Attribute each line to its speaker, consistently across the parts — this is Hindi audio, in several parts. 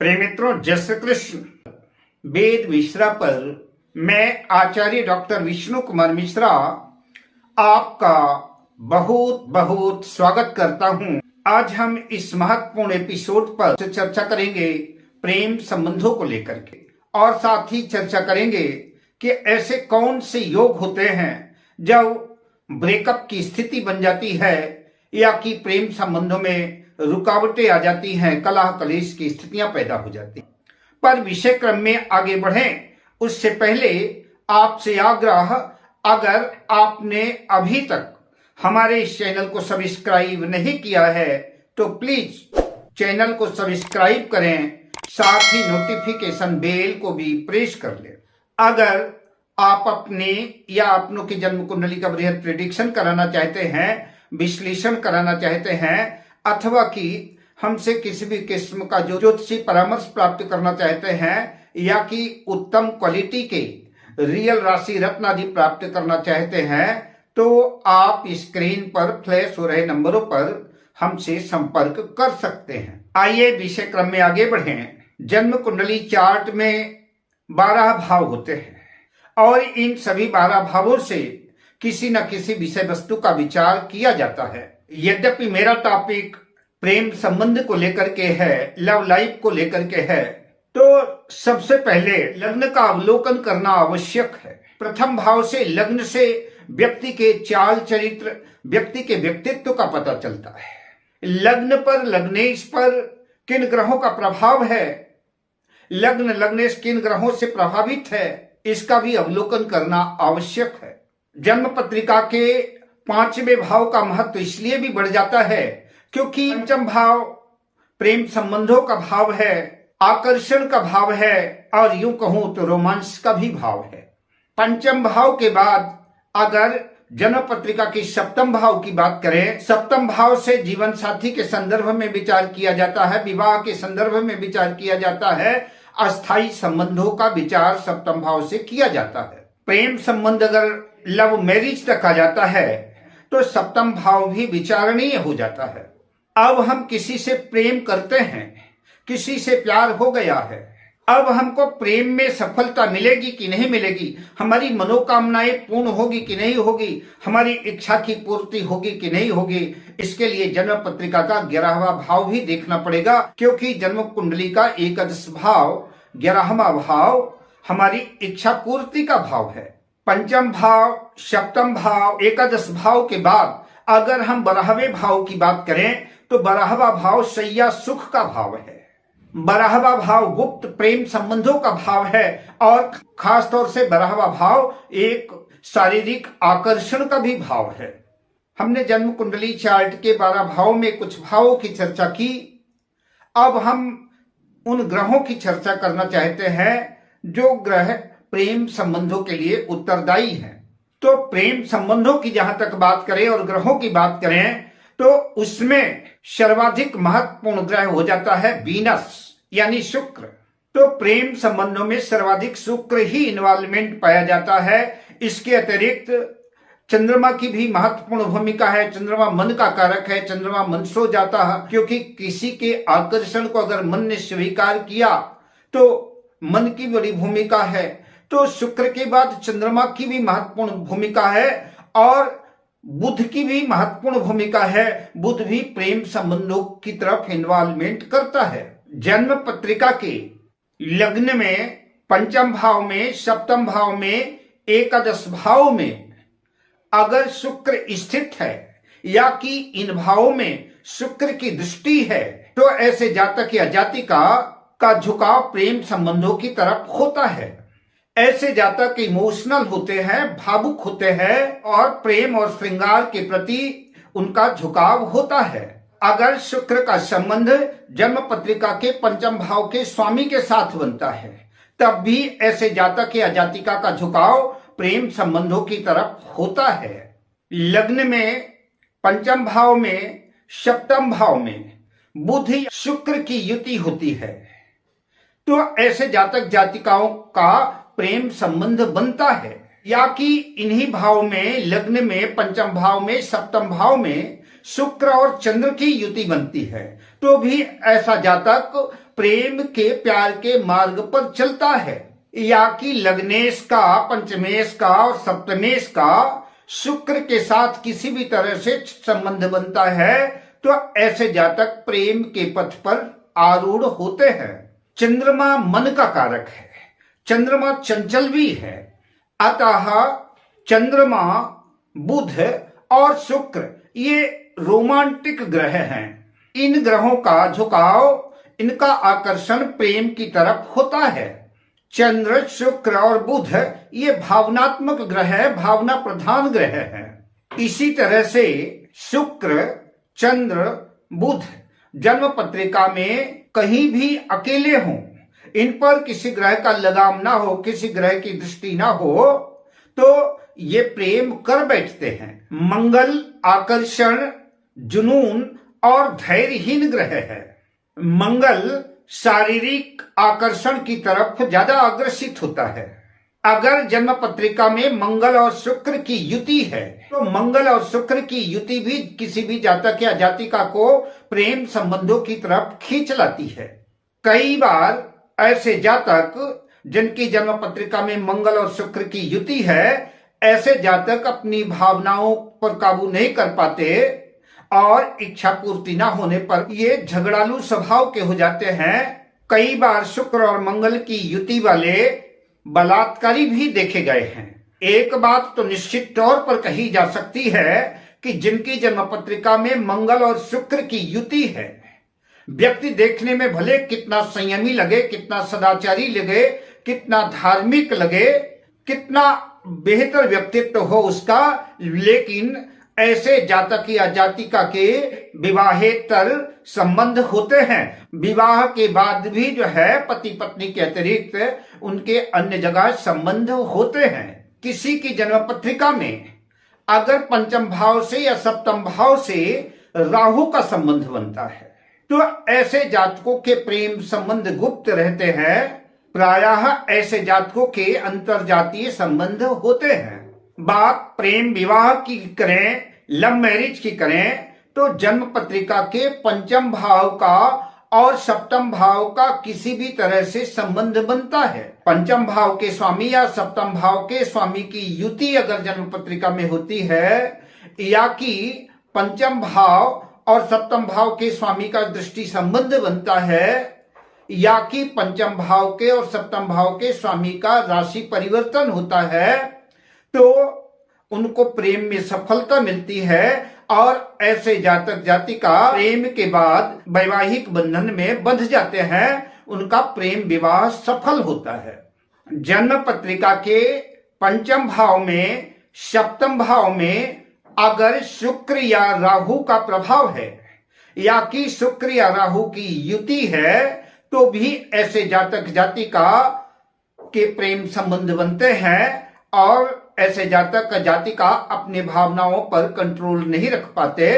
Speaker 1: प्रिय मित्रों, जय श्री कृष्ण। वेद मिश्रा पर मैं आचार्य डॉक्टर विष्णु कुमार मिश्रा आपका बहुत बहुत स्वागत करता हूं। आज हम इस महत्वपूर्ण एपिसोड पर चर्चा करेंगे प्रेम संबंधों को लेकर के, और साथ ही चर्चा करेंगे कि ऐसे कौन से योग होते हैं जब ब्रेकअप की स्थिति बन जाती है या कि प्रेम संबंधों में रुकावटें आ जाती हैं, कलह कलेश की स्थितियां पैदा हो जाती हैं। पर विषय क्रम में आगे बढ़ें उससे पहले आपसे आग्रह, अगर आपने अभी तक हमारे इस चैनल को सब्सक्राइब नहीं किया है तो प्लीज चैनल को सब्सक्राइब करें, साथ ही नोटिफिकेशन बेल को भी प्रेस कर लें। अगर आप अपने या अपनों की जन्म कुंडली का बृहद प्रेडिक्शन कराना चाहते हैं, विश्लेषण कराना चाहते हैं, अथवा कि हमसे किसी भी किस्म का जो ज्योतिषी परामर्श प्राप्त करना चाहते हैं या कि उत्तम क्वालिटी के रियल राशि रत्न आदि प्राप्त करना चाहते हैं, तो आप स्क्रीन पर फ्लैश हो रहे नंबरों पर हमसे संपर्क कर सकते हैं। आइए विषय क्रम में आगे बढ़ें। जन्म कुंडली चार्ट में 12 भाव होते हैं और इन सभी 12 भावों से किसी न किसी विषय वस्तु का विचार किया जाता है। यद्यपि मेरा टॉपिक प्रेम संबंध को लेकर के है, लव लाइफ को लेकर के है, तो सबसे पहले लग्न का अवलोकन करना आवश्यक है। प्रथम भाव से, लग्न से व्यक्ति के चाल चरित्र, व्यक्ति के व्यक्तित्व का पता चलता है। लग्न पर, लग्नेश पर किन ग्रहों का प्रभाव है, लग्न लग्नेश किन ग्रहों से प्रभावित है, इसका भी अवलोकन करना आवश्यक है। जन्म पत्रिका के 5वें भाव का महत्व इसलिए भी बढ़ जाता है क्योंकि पंचम भाव प्रेम संबंधों का भाव है, आकर्षण का भाव है, और यूं कहूं तो रोमांस का भी भाव है। पंचम भाव के बाद अगर जन्म पत्रिका की सप्तम भाव की बात करें, सप्तम भाव से जीवन साथी के संदर्भ में विचार किया जाता है, विवाह के संदर्भ में विचार किया जाता है, अस्थायी संबंधों का विचार सप्तम भाव से किया जाता है। प्रेम संबंध अगर लव मैरिज तक आ जाता है तो सप्तम भाव भी विचारणीय हो जाता है। अब हम किसी से प्रेम करते हैं, किसी से प्यार हो गया है, अब हमको प्रेम में सफलता मिलेगी कि नहीं मिलेगी, हमारी मनोकामनाएं पूर्ण होगी कि नहीं होगी, हमारी इच्छा की पूर्ति होगी कि नहीं होगी, इसके लिए जन्म पत्रिका का 11वां भाव भी देखना पड़ेगा, क्योंकि जन्म कुंडली का एकादश भाव 11वां भाव हमारी इच्छा पूर्ति का भाव है। पंचम भाव, सप्तम भाव, एकादश भाव के बाद अगर हम 12वें भाव की बात करें तो 12वां भाव शैया सुख का भाव है। 12वां भाव गुप्त प्रेम संबंधों का भाव है, और खास तौर से 12वां भाव एक शारीरिक आकर्षण का भी भाव है। हमने जन्म कुंडली चार्ट के 12 भावों में कुछ भावों की चर्चा की। अब हम उन ग्रहों की चर्चा करना चाहते हैं जो ग्रह प्रेम संबंधों के लिए उत्तरदायी हैं। तो प्रेम संबंधों की जहां तक बात करें और ग्रहों की बात करें तो उसमें सर्वाधिक महत्वपूर्ण ग्रह हो जाता है वीनस यानी शुक्र। तो प्रेम संबंधों में सर्वाधिक शुक्र ही इन्वॉल्वमेंट पाया जाता है। इसके अतिरिक्त चंद्रमा की भी महत्वपूर्ण भूमिका है। चंद्रमा मन का कारक है, चंद्रमा मन सो जाता है, क्योंकि किसी के आकर्षण को अगर मन ने स्वीकार किया तो मन की बड़ी भूमिका है। तो शुक्र के बाद चंद्रमा की भी महत्वपूर्ण भूमिका है और बुध की भी महत्वपूर्ण भूमिका है। बुध भी प्रेम संबंधों की तरफ इन्वॉल्वमेंट करता है। जन्म पत्रिका के लग्न में, पंचम भाव में, सप्तम भाव में, एकादश भाव में अगर शुक्र स्थित है या कि इन भावों में शुक्र की दृष्टि है तो ऐसे जातक या जातिका का झुकाव प्रेम संबंधों की तरफ होता है। ऐसे जातक इमोशनल होते हैं, भावुक होते हैं और प्रेम और श्रृंगार के प्रति उनका झुकाव होता है। अगर शुक्र का संबंध जन्म पत्रिका के पंचम भाव के स्वामी के साथ बनता है तब भी ऐसे जातक या जातिका का झुकाव प्रेम संबंधों की तरफ होता है। लग्न में, पंचम भाव में, सप्तम भाव में बुध शुक्र की युति होती है तो ऐसे जातक जातिकाओं का प्रेम संबंध बनता है। या कि इन्हीं भाव में, लग्न में, पंचम भाव में, सप्तम भाव में शुक्र और चंद्र की युति बनती है तो भी ऐसा जातक प्रेम के प्यार के मार्ग पर चलता है, या कि लग्नेश का, पंचमेश का और सप्तमेश का शुक्र के साथ किसी भी तरह से संबंध बनता है, तो ऐसे जातक प्रेम के पथ पर आरूढ़ होते हैं। चंद्रमा मन का कारक है, चंद्रमा चंचल भी है, अतः चंद्रमा, बुध और शुक्र ये रोमांटिक ग्रह हैं। इन ग्रहों का झुकाव, इनका आकर्षण प्रेम की तरफ होता है। चंद्र, शुक्र और बुध ये भावनात्मक ग्रह है, भावना प्रधान ग्रह है। इसी तरह से शुक्र, चंद्र, बुध जन्म पत्रिका में कहीं भी अकेले हों, इन पर किसी ग्रह का लगाम ना हो, किसी ग्रह की दृष्टि ना हो, तो ये प्रेम कर बैठते हैं। मंगल आकर्षण, जुनून और धैर्यहीन ग्रह है। मंगल शारीरिक आकर्षण की तरफ ज्यादा अग्रसित होता है। अगर जन्म पत्रिका में मंगल और शुक्र की युति है, तो मंगल और शुक्र की युति भी किसी भी जातक या जातिका को प्रेम संबंधों की तरफ खींच लाती है। कई बार ऐसे जातक जिनकी जन्म पत्रिका में मंगल और शुक्र की युति है, ऐसे जातक अपनी भावनाओं पर काबू नहीं कर पाते और इच्छा पूर्ति ना होने पर ये झगड़ालू स्वभाव के हो जाते हैं। कई बार शुक्र और मंगल की युति वाले बलात्कारी भी देखे गए हैं। एक बात तो निश्चित तौर पर कही जा सकती है कि जिनकी जन्म पत्रिका में मंगल और शुक्र की युति है, व्यक्ति देखने में भले कितना संयमी लगे, कितना सदाचारी लगे, कितना धार्मिक लगे, कितना बेहतर व्यक्तित्व हो उसका, लेकिन ऐसे जातक या जातिका के विवाहेतर संबंध होते हैं। विवाह के बाद भी जो है पति पत्नी के अतिरिक्त उनके अन्य जगह संबंध होते हैं। किसी की जन्म पत्रिका में अगर पंचम भाव से या सप्तम भाव से राहु का संबंध बनता है, तो ऐसे जातकों के प्रेम संबंध गुप्त रहते हैं। प्रायः ऐसे जातकों के अंतरजातीय संबंध होते हैं। बात प्रेम विवाह की करें, लव मैरिज की करें, तो जन्म पत्रिका के पंचम भाव का और सप्तम भाव का किसी भी तरह से संबंध बनता है। पंचम भाव के स्वामी या सप्तम भाव के स्वामी की युति अगर जन्म पत्रिका में होती है, या कि पंचम भाव और सप्तम भाव के स्वामी का दृष्टि संबंध बनता है, या कि पंचम भाव के और सप्तम भाव के स्वामी का राशि परिवर्तन होता है, तो उनको प्रेम में सफलता मिलती है और ऐसे जातक जातिका प्रेम के बाद वैवाहिक बंधन में बंध जाते हैं। उनका प्रेम विवाह सफल होता है। जन्म पत्रिका के पंचम भाव में, सप्तम भाव में अगर शुक्र या राहु का प्रभाव है, या कि शुक्र या राहु की युति है, तो भी ऐसे जातक जातिका के प्रेम संबंध बनते हैं और ऐसे जातक जातिका अपने भावनाओं पर कंट्रोल नहीं रख पाते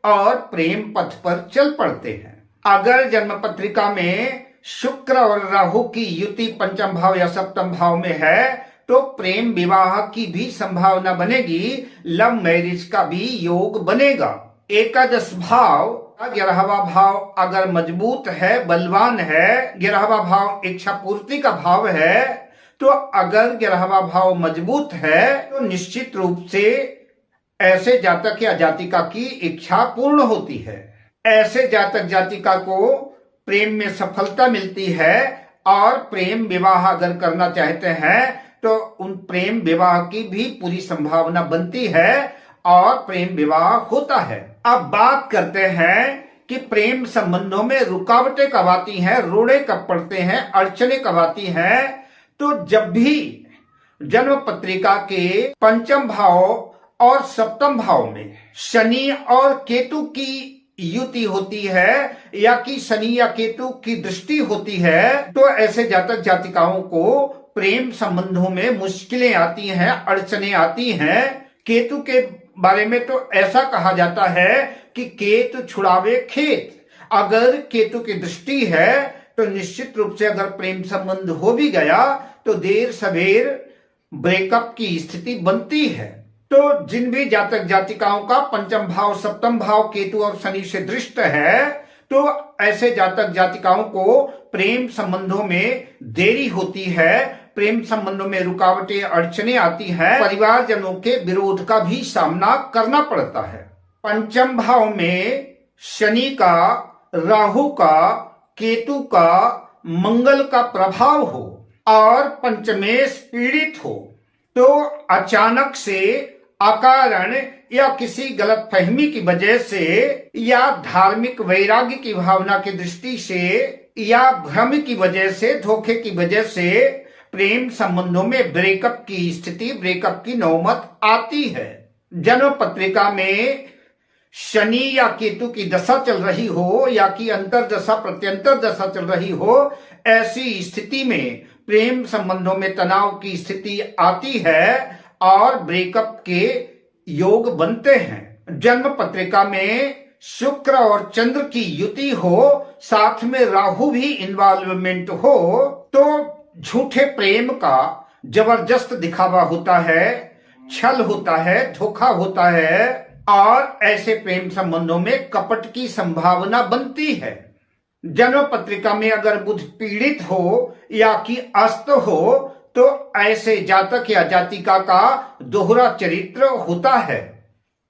Speaker 1: और प्रेम पथ पर चल पड़ते हैं। अगर जन्म पत्रिका में शुक्र और राहु की युति पंचम भाव या सप्तम भाव में है, तो प्रेम विवाह की भी संभावना बनेगी, लव मैरिज का भी योग बनेगा। एकादश भाव, 11वां भाव अगर मजबूत है, बलवान है, 11वां भाव इच्छा पूर्ति का भाव है, तो अगर 11वां भाव मजबूत है, तो निश्चित रूप से ऐसे जातक या जातिका की इच्छा पूर्ण होती है। ऐसे जातक जातिका को प्रेम में सफलता मिलती है और प्रेम विवाह अगर करना चाहते हैं, तो उन प्रेम विवाह की भी पूरी संभावना बनती है और प्रेम विवाह होता है। अब बात करते हैं कि प्रेम संबंधों में रुकावटें कब आती हैं, रोड़े कब पड़ते हैं, अड़चने कब आती हैं। तो जब भी जन्म पत्रिका के पंचम भाव और सप्तम भाव में शनि और केतु की युति होती है, या कि शनि या केतु की दृष्टि होती है, तो ऐसे जातक जातिकाओं को प्रेम संबंधों में मुश्किलें आती हैं, अड़चने आती हैं। केतु के बारे में तो ऐसा कहा जाता है कि केतु छुड़ावे खेत। अगर केतु की दृष्टि है, तो निश्चित रूप से अगर प्रेम संबंध हो भी गया, तो देर सवेर ब्रेकअप की स्थिति बनती है। तो जिन भी जातक जातिकाओं का पंचम भाव सप्तम भाव केतु और शनि से दृष्ट है, तो ऐसे जातक जातिकाओं को प्रेम संबंधों में देरी होती है, प्रेम संबंधों में रुकावटें अड़चने आती हैं, परिवारजनों के विरोध का भी सामना करना पड़ता है। पंचम भाव में शनि का, राहु का, केतु का, मंगल का प्रभाव हो और पंचमेश पीड़ित हो तो अचानक से अकारण या किसी गलत फहमी की वजह से या धार्मिक वैराग्य की भावना की दृष्टि से या भ्रम की वजह से, धोखे की वजह से प्रेम संबंधों में ब्रेकअप की स्थिति, ब्रेकअप की नौबत आती है। जन्म पत्रिका में शनि या केतु की दशा चल रही हो या कि अंतर दशा प्रत्यंतर दशा चल रही हो, ऐसी स्थिति में प्रेम संबंधों में तनाव की स्थिति आती है और ब्रेकअप के योग बनते हैं। जन्म पत्रिका में शुक्र और चंद्र की युति हो, साथ में राहु भी इन्वॉल्वमेंट हो, तो झूठे प्रेम का जबरदस्त दिखावा होता है, छल होता है, धोखा होता है और ऐसे प्रेम संबंधों में कपट की संभावना बनती है। जन्म पत्रिका में अगर बुध पीड़ित हो या कि अस्त हो तो ऐसे जातक या जातिका का दोहरा चरित्र होता है।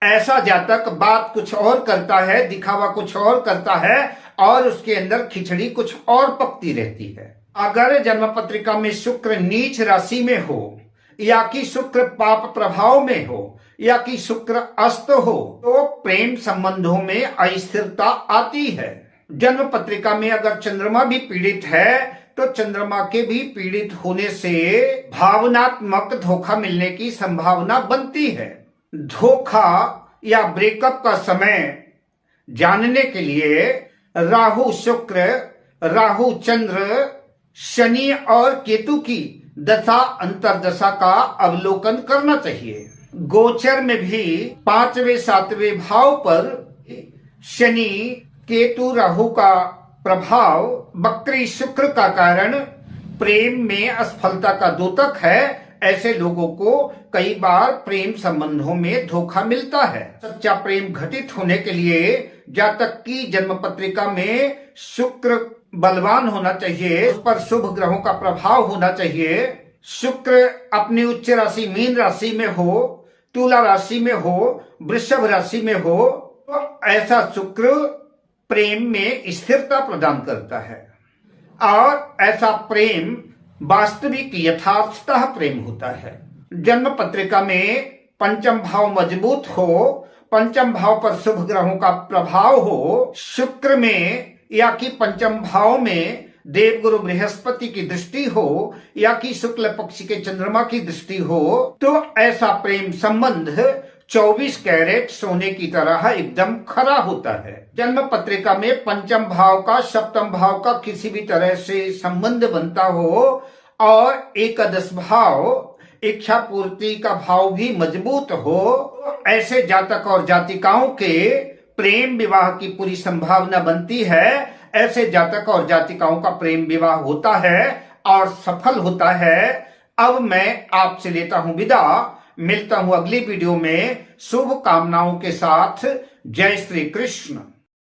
Speaker 1: ऐसा जातक बात कुछ और करता है, दिखावा कुछ और करता है और उसके अंदर खिचड़ी कुछ और पकती रहती है। अगर जन्म पत्रिका में शुक्र नीच राशि में हो या कि शुक्र पाप प्रभाव में हो या कि शुक्र अस्त हो तो प्रेम संबंधों में अस्थिरता आती है। जन्म पत्रिका में अगर चंद्रमा भी पीड़ित है तो चंद्रमा के भी पीड़ित होने से भावनात्मक धोखा मिलने की संभावना बनती है। धोखा या ब्रेकअप का समय जानने के लिए राहु शुक्र, राहु चंद्र, शनि और केतु की दशा अंतरदशा का अवलोकन करना चाहिए। गोचर में भी 5वें 7वें भाव पर शनि, केतु, राहु का प्रभाव वक्री शुक्र का कारण प्रेम में असफलता का द्योतक है। ऐसे लोगों को कई बार प्रेम संबंधों में धोखा मिलता है। सच्चा प्रेम घटित होने के लिए जातक की जन्म पत्रिका में शुक्र बलवान होना चाहिए, उस पर शुभ ग्रहों का प्रभाव होना चाहिए। शुक्र अपनी उच्च राशि मीन राशि में हो, तुला राशि में हो, वृषभ राशि में हो तो ऐसा शुक्र प्रेम में स्थिरता प्रदान करता है और ऐसा प्रेम वास्तविक यथार्थतः प्रेम होता है। जन्म पत्रिका में पंचम भाव मजबूत हो, पंचम भाव पर शुभ ग्रहों का प्रभाव हो, शुक्र में या कि पंचम भाव में देवगुरु बृहस्पति की दृष्टि हो या कि शुक्ल पक्ष के चंद्रमा की दृष्टि हो तो ऐसा प्रेम संबंध 24 कैरेट सोने की तरह एकदम खरा होता है। जन्म पत्रिका में पंचम भाव का, सप्तम भाव का किसी भी तरह से संबंध बनता हो और एकादश भाव, इच्छा पूर्ति का भाव भी मजबूत हो, ऐसे जातक और जातिकाओं के प्रेम विवाह की पूरी संभावना बनती है। ऐसे जातक और जातिकाओं का प्रेम विवाह होता है और सफल होता है। अब मैं आपसे लेता हूं विदा, मिलता हूं अगली वीडियो में शुभ कामनाओं के साथ। जय श्री कृष्ण।